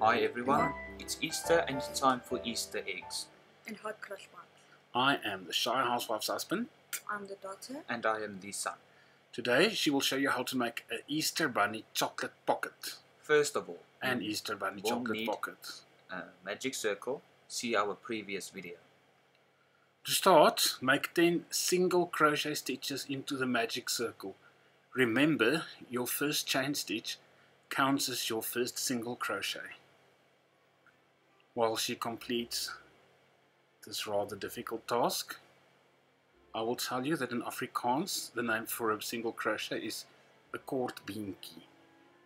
Hi everyone, it's Easter and it's time for Easter eggs. And hot cross buns. I am the shy housewife's husband. I'm the daughter. And I am the son. Today she will show you how to make an Easter bunny chocolate pocket. First of all, An Easter bunny we'll chocolate need pocket. a magic circle. See our previous video. To start, make 10 single crochet stitches into the magic circle. Remember, your first chain stitch counts as your first single crochet. While she completes this rather difficult task, I will tell you that in Afrikaans, the name for a single crochet is 'n kort beentjie,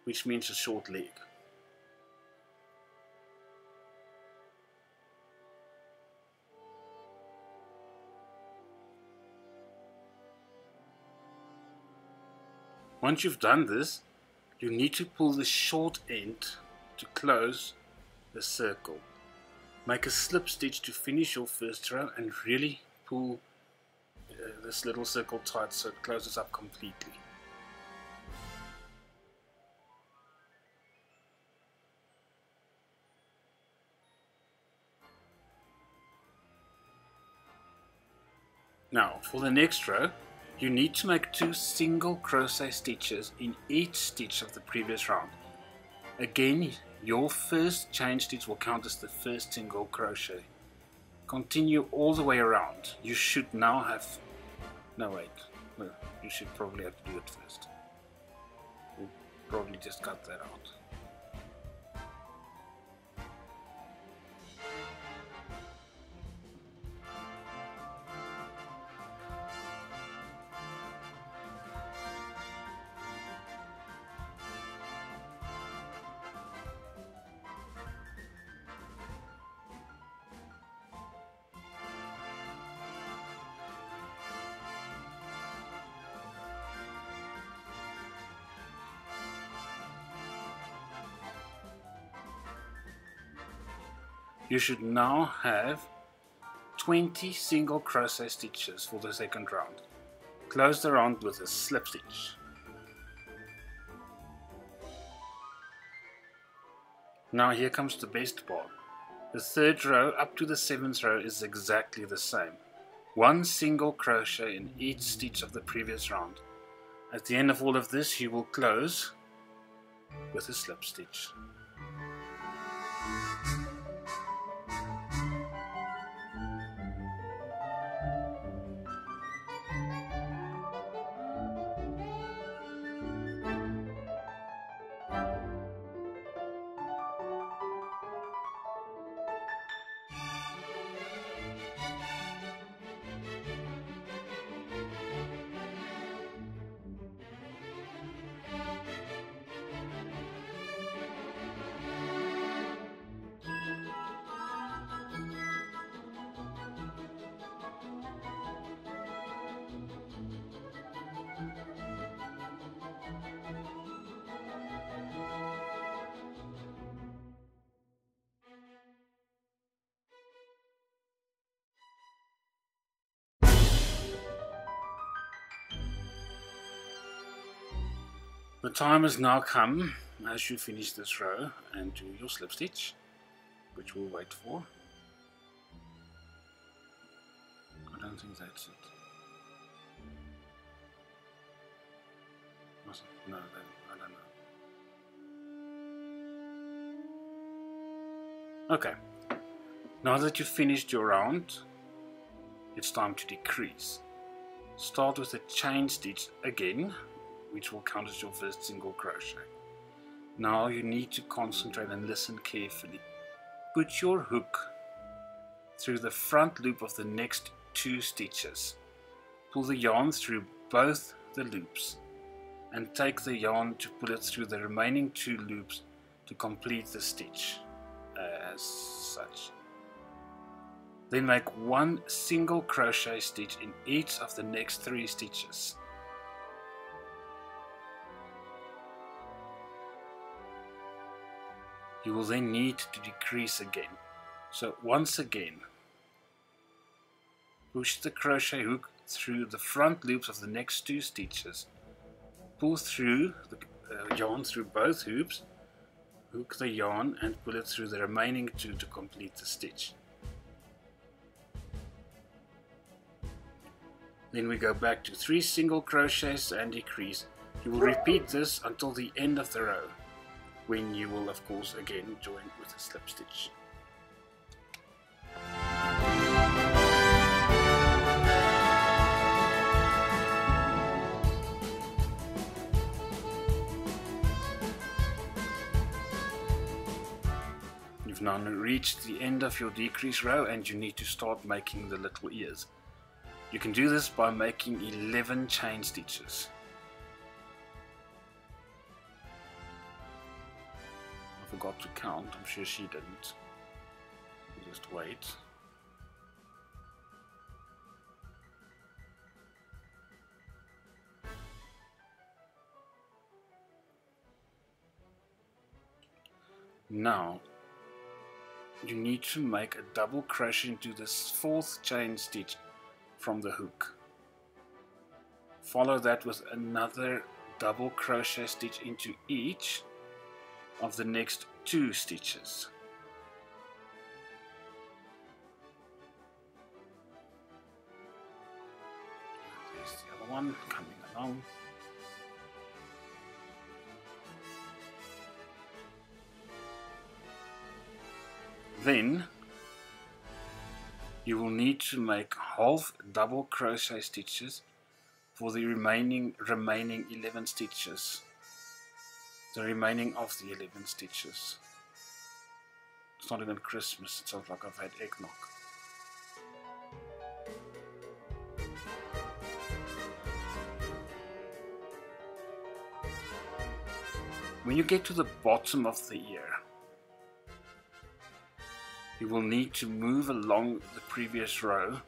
which means a short leg. Once you've done this, you need to pull the short end to close the circle. Make a slip stitch to finish your first row and really pull this little circle tight so it closes up completely. Now for the next row, you need to make 2 single crochet stitches in each stitch of the previous round. Again, your first chain stitch will count as the first single crochet. Continue all the way around. You should now have... No, wait. No, you should probably have to do it first. We'll probably just cut that out. You should now have 20 single crochet stitches for the second round. Close the round with a slip stitch. Now here comes the best part. The third row up to the 7th row is exactly the same. 1 single crochet in each stitch of the previous round. At the end of all of this, you will close with a slip stitch. The time has now come as you finish this row and do your slip stitch, which we'll wait for. I don't think that's it. No, I don't know. Okay, now that you've finished your round, it's time to decrease. Start with a chain stitch again, which will count as your first single crochet. Now you need to concentrate and listen carefully. Put your hook through the front loop of the next 2 stitches. Pull the yarn through both the loops and take the yarn to pull it through the remaining 2 loops to complete the stitch as such. Then make 1 single crochet stitch in each of the next 3 stitches. You will then need to decrease again. So once again, push the crochet hook through the front loops of the next 2 stitches. Pull through the yarn through both hoops, hook the yarn and pull it through the remaining 2 to complete the stitch. Then we go back to 3 single crochets and decrease. You will repeat this until the end of the row, when you will of course again join with a slip stitch. You've now reached the end of your decrease row and you need to start making the little ears. You can do this by making 11 chain stitches. I forgot to count, I'm sure she didn't. Just wait. Now, you need to make a double crochet into this 4th chain stitch from the hook. Follow that with another double crochet stitch into each of the next 2 stitches. There's the other one coming along. Then you will need to make half double crochet stitches for the remaining 11 stitches. The remaining of the 11 stitches. It's not even Christmas, it sounds like I've had eggnog. When you get to the bottom of the ear, you will need to move along the previous row,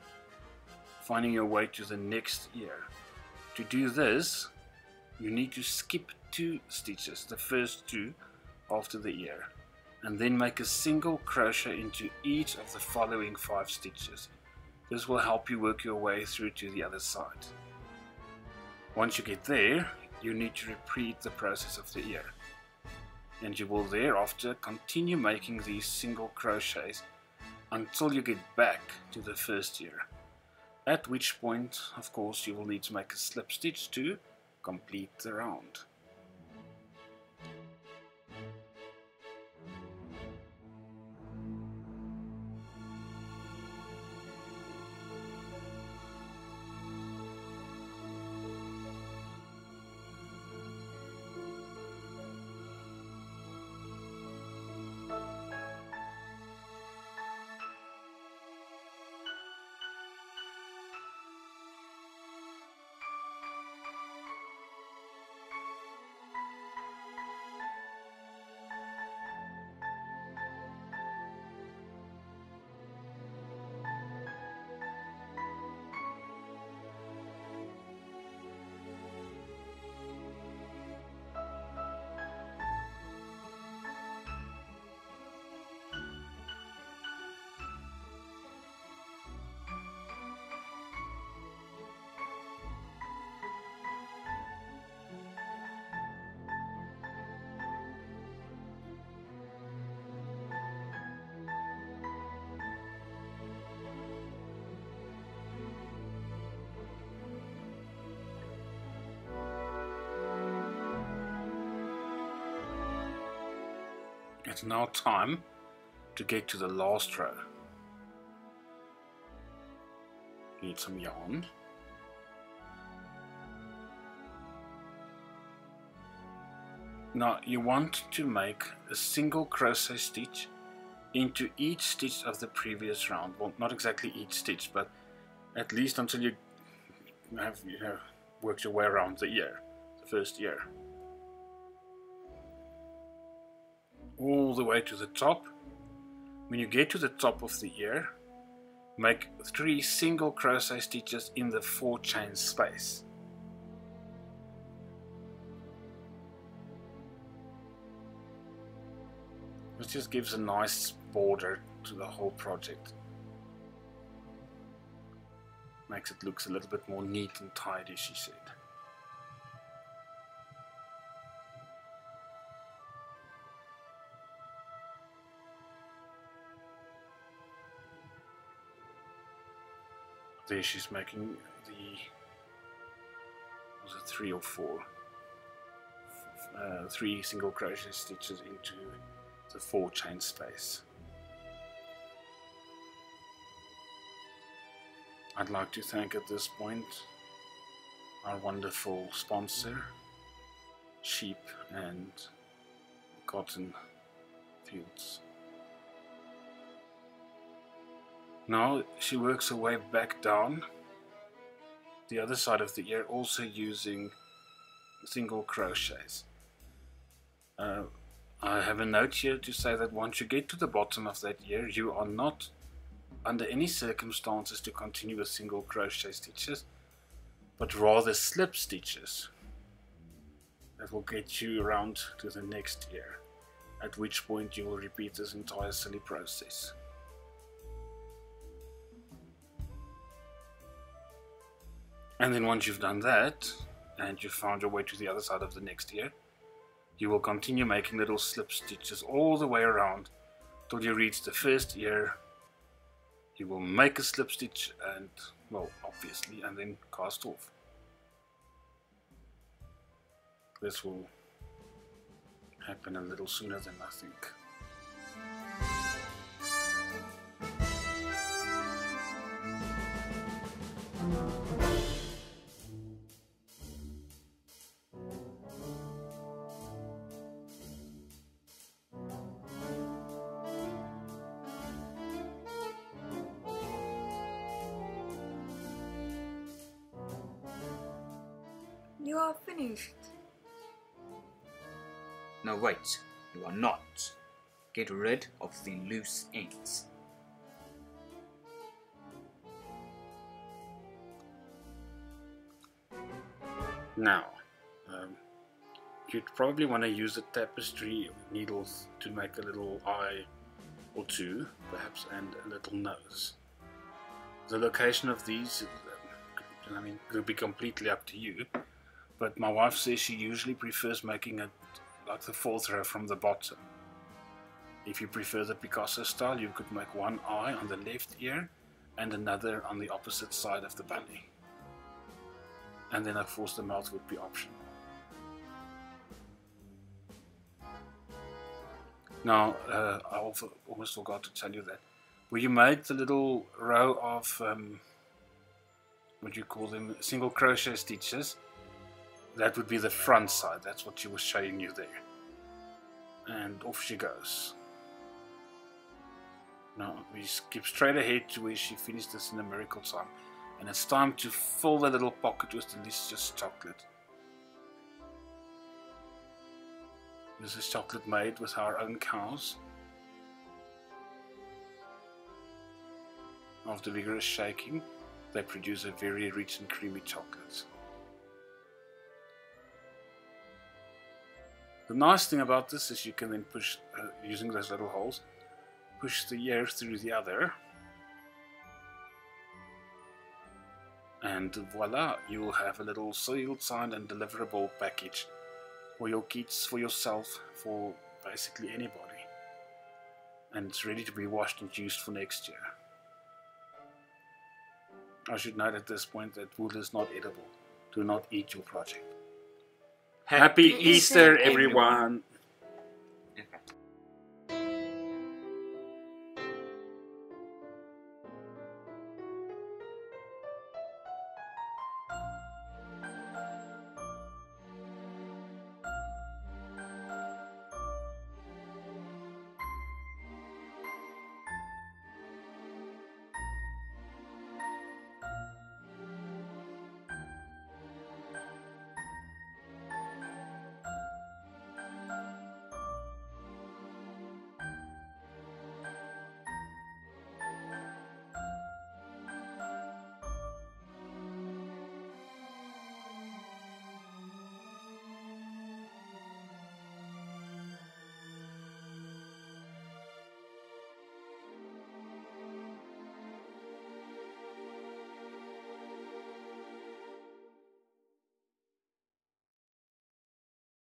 finding your way to the next ear. To do this, you need to skip 2 stitches, the first 2 after the ear, and then make a single crochet into each of the following 5 stitches. This will help you work your way through to the other side. Once you get there, you need to repeat the process of the ear, and you will thereafter continue making these single crochets until you get back to the first ear, at which point of course you will need to make a slip stitch to complete the round. It's now time to get to the last row. You need some yarn. Now you want to make a single crochet stitch into each stitch of the previous round. Well, not exactly each stitch, but at least until you have worked your way around the ear, the first ear. All the way to the top. When you get to the top of the ear, make 3 single crochet stitches in the 4 chain space. This just gives a nice border to the whole project. Makes it look a little bit more neat and tidy, she said. There she's making the, was it 3 or 4? 3 single crochet stitches into the 4 chain space. I'd like to thank at this point our wonderful sponsor, Sheep and Cotton Fields. Now she works her way back down the other side of the ear, also using single crochets. I have a note here to say that once you get to the bottom of that ear, you are not under any circumstances to continue with single crochet stitches, but rather slip stitches that will get you around to the next ear, at which point you will repeat this entire silly process. And then once you've done that, and you've found your way to the other side of the next ear, you will continue making little slip stitches all the way around till you reach the first ear. You will make a slip stitch and, well, obviously, and then cast off. This will happen a little sooner than I think. You are finished. No, wait, you are not. Get rid of the loose ends. Now, you'd probably want to use a tapestry needles to make a little eye or two, perhaps, and a little nose. The location of these, I mean, it will be completely up to you, but my wife says she usually prefers making it like the 4th row from the bottom. If you prefer the Picasso style, you could make one eye on the left ear and another on the opposite side of the belly. And then of course the mouth would be optional. Now, I almost forgot to tell you that where you made the little row of, what do you call them, single crochet stitches, that would be the front side. That's what she was showing you there. And off she goes. Now we skip straight ahead to where she finished this in a miracle time. And it's time to fill the little pocket with delicious chocolate. This is chocolate made with our own cows. After vigorous shaking, they produce a very rich and creamy chocolate. The nice thing about this is you can then push, using those little holes, push the ear through the other. And voila, you will have a little sealed, signed and deliverable package for your kids, for yourself, for basically anybody. And it's ready to be washed and used for next year. I should note at this point that wool is not edible. Do not eat your project. Happy Easter, everyone!